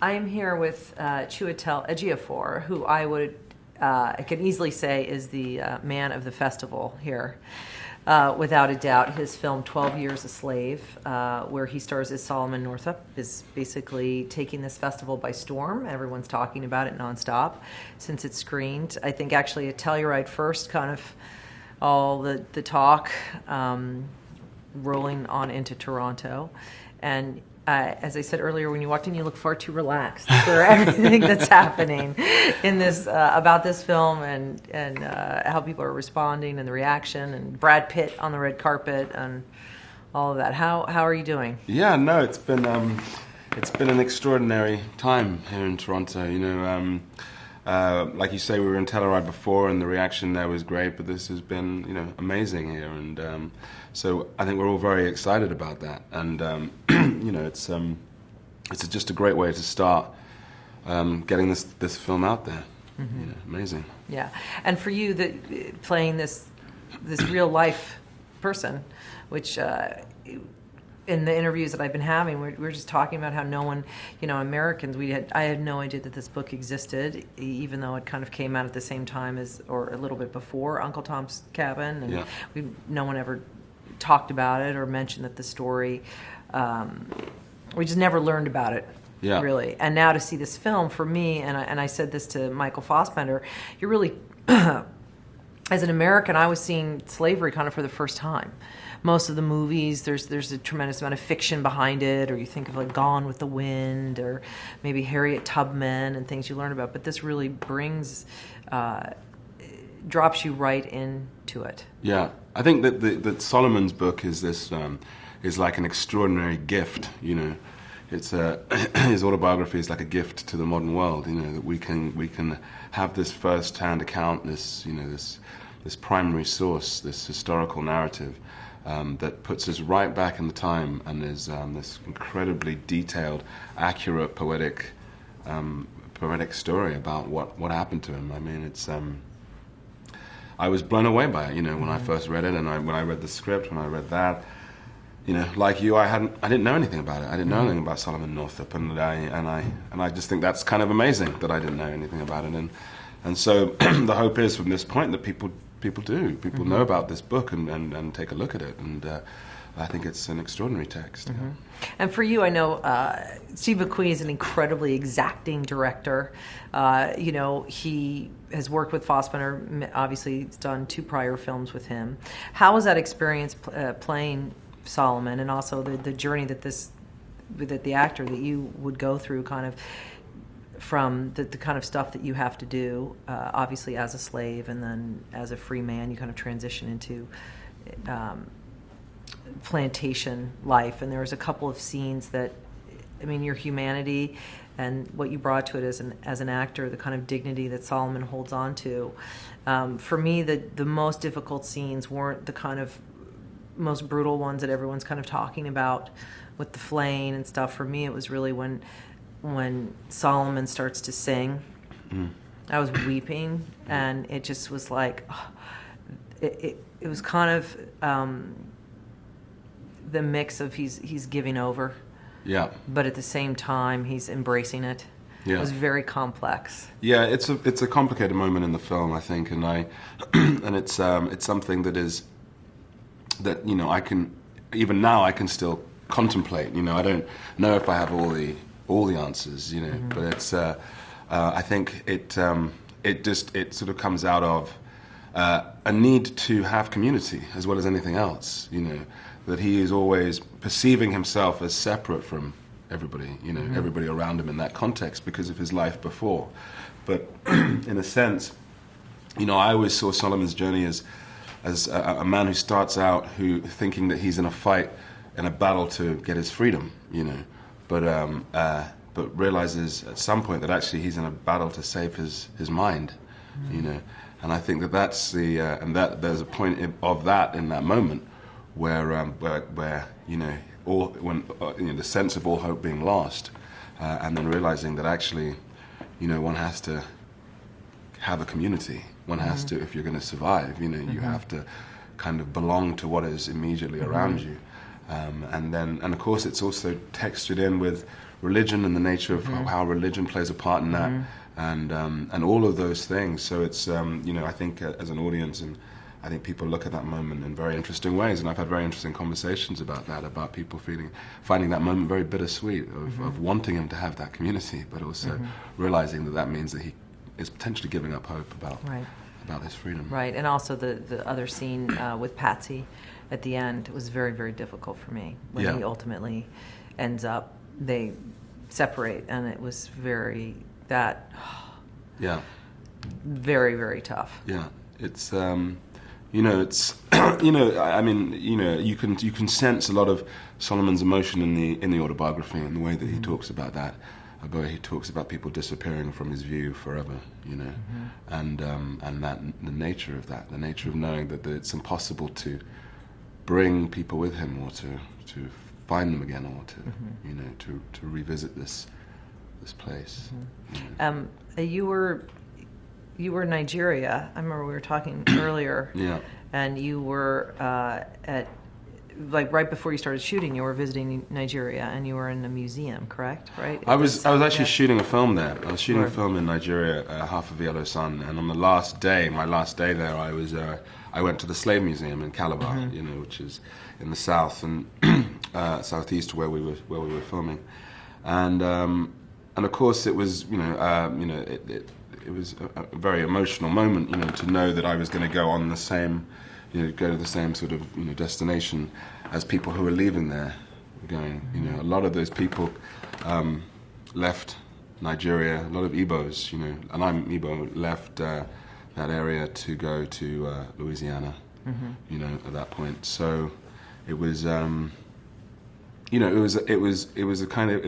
I am here with Chiwetel Ejiofor, who I can easily say is the man of the festival here. Without a doubt, his film 12 Years a Slave, where he stars as Solomon Northup, is basically taking this festival by storm. Everyone's talking about it nonstop since it's screened. I think actually at Telluride first, kind of all the talk rolling on into Toronto. And as I said earlier, when you walked in, you look far too relaxed for everything that's happening in this about this film and how people are responding and the reaction and Brad Pitt on the red carpet and all of that. How are you doing? Yeah, no, it's been an extraordinary time here in Toronto. You know, like you say, we were in Telluride before, and the reaction there was great. But this has been, amazing here, and so I think we're all very excited about that. And it's just a great way to start getting this film out there. Mm-hmm. Amazing. Yeah, and for you, playing this real life person, which in the interviews that I've been having, we're just talking about how no one, Americans, I had no idea that this book existed, even though it kind of came out at the same time as, or a little bit before, Uncle Tom's Cabin, and yeah. No one ever talked about it or mentioned that the story, we just never learned about it. Yeah. Really. And now to see this film, for me, and I said this to Michael Fassbender, you're really, as an American, I was seeing slavery kind of for the first time. Most of the movies, there's a tremendous amount of fiction behind it, or you think of like Gone with the Wind, or maybe Harriet Tubman and things you learn about. But this really drops you right into it. Yeah, I think that Solomon's book is is like an extraordinary gift. It's his autobiography is like a gift to the modern world. That we can have this first-hand account, this primary source, this historical narrative. That puts us right back in the time, and is this incredibly detailed, accurate, poetic story about what happened to him. I mean, I was blown away by it. When I first read it, and when I read the script, when I read that, like you, I didn't know anything about it. I didn't know anything about Solomon Northup, and I just think that's kind of amazing that I didn't know anything about it, and so the hope is from this point that people mm-hmm. know about this book and take a look at it, and I think it's an extraordinary text. Mm-hmm. And for you, I know Steve McQueen is an incredibly exacting director. He has worked with Fassbender. Obviously, he's done 2 prior films with him. How was that experience playing Solomon, and also the journey that the actor that you would go through, kind of from the kind of stuff that you have to do, obviously as a slave, and then as a free man, you kind of transition into plantation life. And there was a couple of scenes that, your humanity and what you brought to it as an actor, the kind of dignity that Solomon holds on to. For me, the most difficult scenes weren't the kind of most brutal ones that everyone's kind of talking about with the flaying and stuff. For me, it was really when Solomon starts to sing. I was weeping, and it just was like, it was kind of the mix of he's giving over, yeah, but at the same time he's embracing it. Yeah. It was very complex. Yeah, it's a complicated moment in the film, I think, and and it's something that I can, even now I can still contemplate. I don't know if I have all the answers, mm-hmm. but it's I think it sort of comes out of a need to have community as well as anything else. That he is always perceiving himself as separate from everybody, mm-hmm. everybody around him in that context because of his life before. But in a sense, I always saw Solomon's journey as a man who starts out thinking that he's in a fight, in a battle to get his freedom, but realizes at some point that actually he's in a battle to save his mind, mm-hmm. And I think that's and that there's a point of that in that moment where the sense of all hope being lost, and then realizing that actually, one has to have a community. One has mm-hmm. to, if you're going to survive, mm-hmm. you have to kind of belong to what is immediately around mm-hmm. you. And of course it's also textured in with religion and the nature of how religion plays a part in that, and all of those things. So it's I think as an audience, and I think people look at that moment in very interesting ways, and I've had very interesting conversations about that, about people finding that moment very bittersweet of wanting him to have that community, but also realizing that means that he is potentially giving up hope about his freedom. Right, and also the other scene with Patsy at the end was very, very difficult for me when he ultimately ends up, they separate, and it was very, very, very tough. Yeah, it's it's I mean, you can sense a lot of Solomon's emotion in the autobiography and the way that he talks about that. But he talks about people disappearing from his view forever, and that the nature of that, the nature of knowing that it's impossible to bring people with him, or to find them again, or to to revisit this place. You were in Nigeria. I remember we were talking earlier. Yeah. And you were at, like, right before you started shooting, you were visiting Nigeria, and you were in a museum, correct? Right? I was actually shooting a film there. I was shooting a film in Nigeria, Half of Yellow Sun, and on the last day, my last day there, I went to the Slave Museum in Calabar, which is in the south and southeast where we were filming, and of course it was it was a very emotional moment, to know that I was going to go on the same, go to the same sort of destination as people who were leaving there were going. A lot of those people left Nigeria. A lot of Igbos, and I'm Igbo, left that area to go to Louisiana. At that point, so it was. It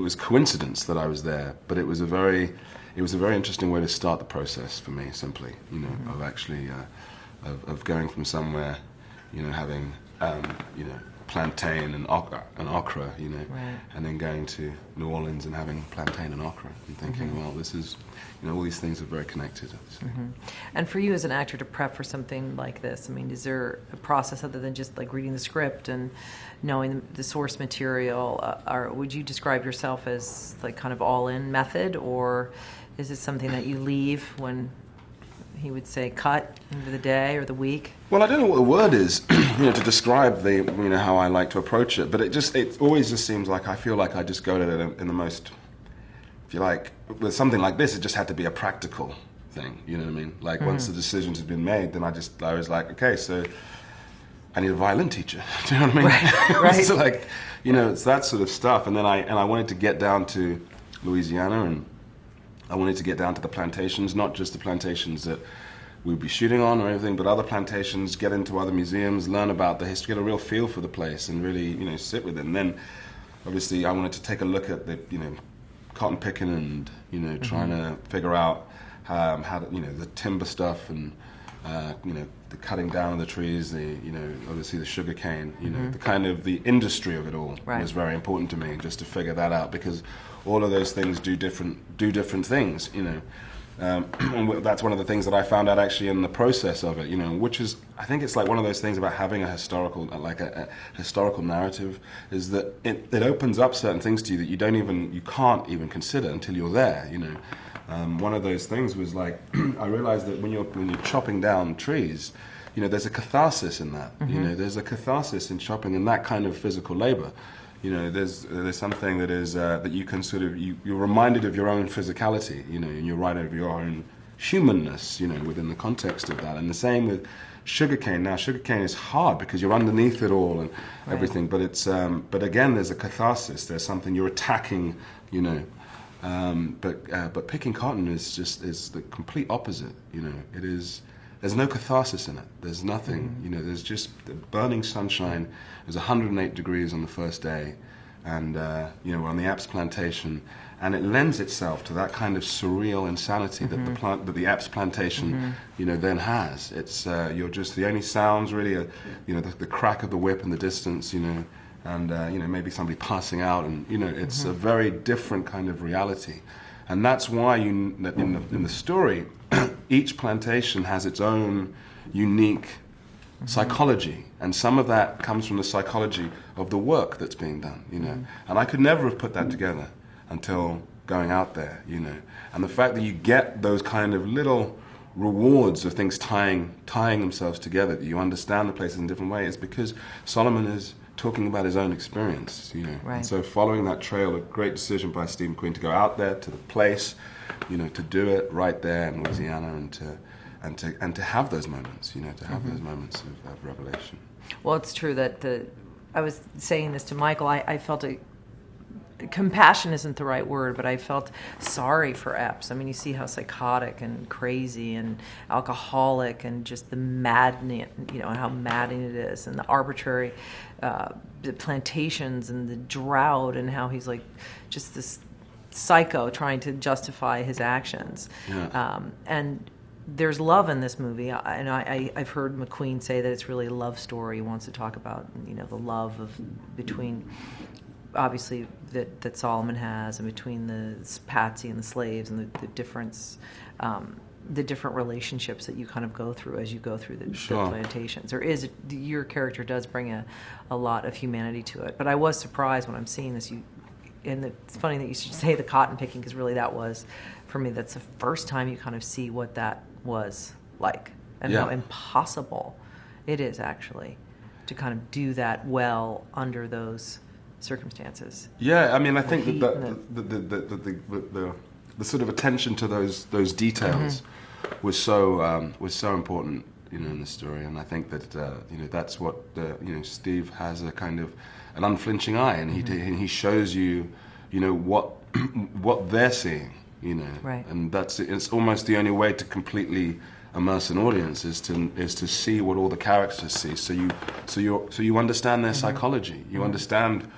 was coincidence that I was there, but it was a very interesting way to start the process for me. Simply, of actually of going from somewhere, having plantain and okra, and then going to New Orleans and having plantain and okra, and thinking, well, this is, all these things are very connected. So. And for you as an actor to prep for something like this, I mean, is there a process other than just like reading the script and knowing the source material, or would you describe yourself as like kind of all-in method, or is it something that you leave when he would say cut into the day or the week? Well, I don't know what the word is, to describe how I like to approach it, but it always just seems like I feel like I just go to it in the most, if you like, with something like this, it just had to be a practical thing, you know what I mean? Like once the decisions had been made, then I was like, okay, so I need a violin teacher. Do you know what I mean? Right. So like, it's that sort of stuff. And then I wanted to get down to Louisiana, and I wanted to get down to the plantations, not just the plantations that we'd be shooting on or anything, but other plantations, get into other museums, learn about the history, get a real feel for the place, and really, sit with it. And then, obviously, I wanted to take a look at the, cotton picking and, trying to figure out how to, the timber stuff and, the cutting down of the trees, the, obviously the sugar cane, the kind of the industry of it all was very important to me, just to figure that out, because all of those things do different things, and that's one of the things that I found out actually in the process of it, which is, I think it's like one of those things about having a historical, like a historical narrative, is that it opens up certain things to you that you can't even consider until you're there, One of those things was like, I realized that when you're chopping down trees, there's a catharsis in that. There's a catharsis in chopping in that kind of physical labor. There's something that is that you can sort of you're reminded of your own physicality, and you're right of your own humanness, within the context of that. And the same with sugarcane. Now, sugarcane is hard because you're underneath it all and everything. But it's but again, there's a catharsis. There's something you're attacking, But picking cotton is the complete opposite. It is. There's no catharsis in it. There's nothing. There's just the burning sunshine. It was 108 degrees on the first day, and we're on the Apps plantation, and it lends itself to that kind of surreal insanity that the Apps plantation, then has. It's you're just the only sounds really are, the crack of the whip in the distance, and maybe somebody passing out, and it's a very different kind of reality, and that's why in the story, each plantation has its own unique psychology, and some of that comes from the psychology of the work that's being done, you know. And I could never have put that together until going out there, you know. And the fact that you get those kind of little rewards of things tying themselves together, that you understand the places in a different way, is because Solomon is talking about his own experience, you know. Right. And so following that trail, a great decision by Steve McQueen to go out there to the place, you know, to do it right there in Louisiana, and to have those moments, you know, to have those moments of revelation. Well, it's true that I was saying this to Michael. I felt compassion isn't the right word, but I felt sorry for Epps. I mean, you see how psychotic and crazy and alcoholic and just the maddening, you know, how maddening it is, and the arbitrary the plantations and the drought, and how he's like just this psycho trying to justify his actions. Yeah. And there's love in this movie, and I've heard McQueen say that it's really a love story. He wants to talk about, you know, the love between, obviously, that Solomon has, and between the Patsy and the slaves, and the difference, the different relationships that you kind of go through as you go through the plantations. Your character does bring a lot of humanity to it. But I was surprised when I'm seeing this. And it's funny that you should say the cotton picking, because really that was, for me, that's the first time you kind of see what that was like, and how impossible it is actually to kind of do that well under those circumstances. Yeah, I mean, I think that the sort of attention to those details was so important, you know, in the story, and I think that you know, that's what you know, Steve has a kind of an unflinching eye, and he shows you, you know, what they're seeing, you know, right. And it's almost the only way to completely immerse an audience is to see what all the characters see, so you understand their psychology, you understand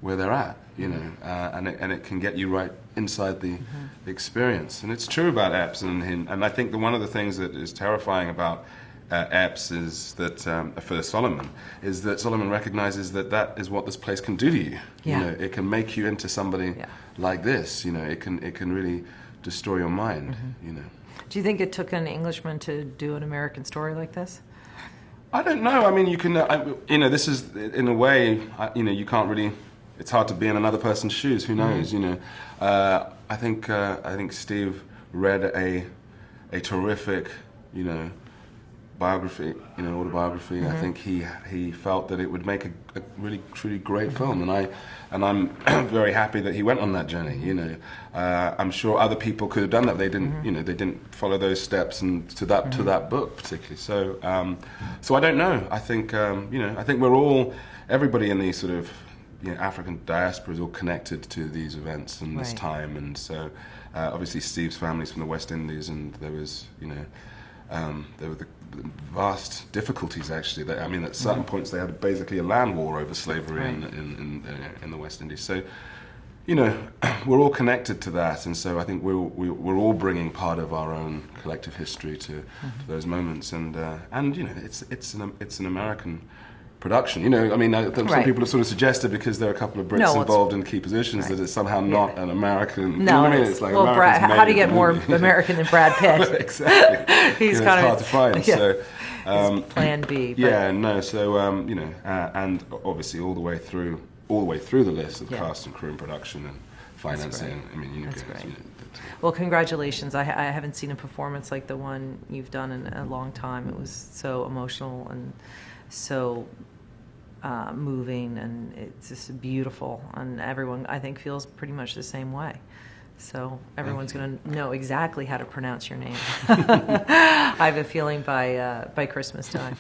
where they're at, you know, and it can get you right inside the experience. And it's true about Epps, and I think that one of the things that is terrifying about Epps is that for Solomon is that Solomon recognizes that is what this place can do to you. Yeah. You know, it can make you into somebody like this. You know, it can really destroy your mind. You know. Do you think it took an Englishman to do an American story like this? I don't know. I mean, you can. You know, this is in a way. You know, you can't really. It's hard to be in another person's shoes. Who knows? You know. I think Steve read a terrific, you know, biography, you know, autobiography. I think he felt that it would make a really truly great film, and I'm very happy that he went on that journey. You know, I'm sure other people could have done that. They didn't, you know, they didn't follow those steps and to that book particularly. So I don't know. I think you know, I think everybody in the sort of, you know, African diaspora is all connected to these events and this time, and so obviously Steve's family's from the West Indies, and there was, you know, there were the vast difficulties actually. That, I mean, at certain points they had basically a land war over slavery in the West Indies. So, you know, we're all connected to that, and so I think we're all bringing part of our own collective history to those moments, and you know, it's an American production. You know, I mean, some people have sort of suggested, because there are a couple of Brits involved in key positions, that it's somehow not an American. No, you know what I mean? It's like, well, how do you get more American than Brad Pitt? Exactly. He's you know, kind it's hard to find. So, Plan B. But yeah, no. So, you know, and obviously all the way through the list of cast and crew and production and financing. I mean, That's great. You know, well, congratulations. I haven't seen a performance like the one you've done in a long time. It was so emotional and so moving, and it's just beautiful, and everyone, I think, feels pretty much the same way. So everyone's going to know exactly how to pronounce your name. I have a feeling by Christmas time.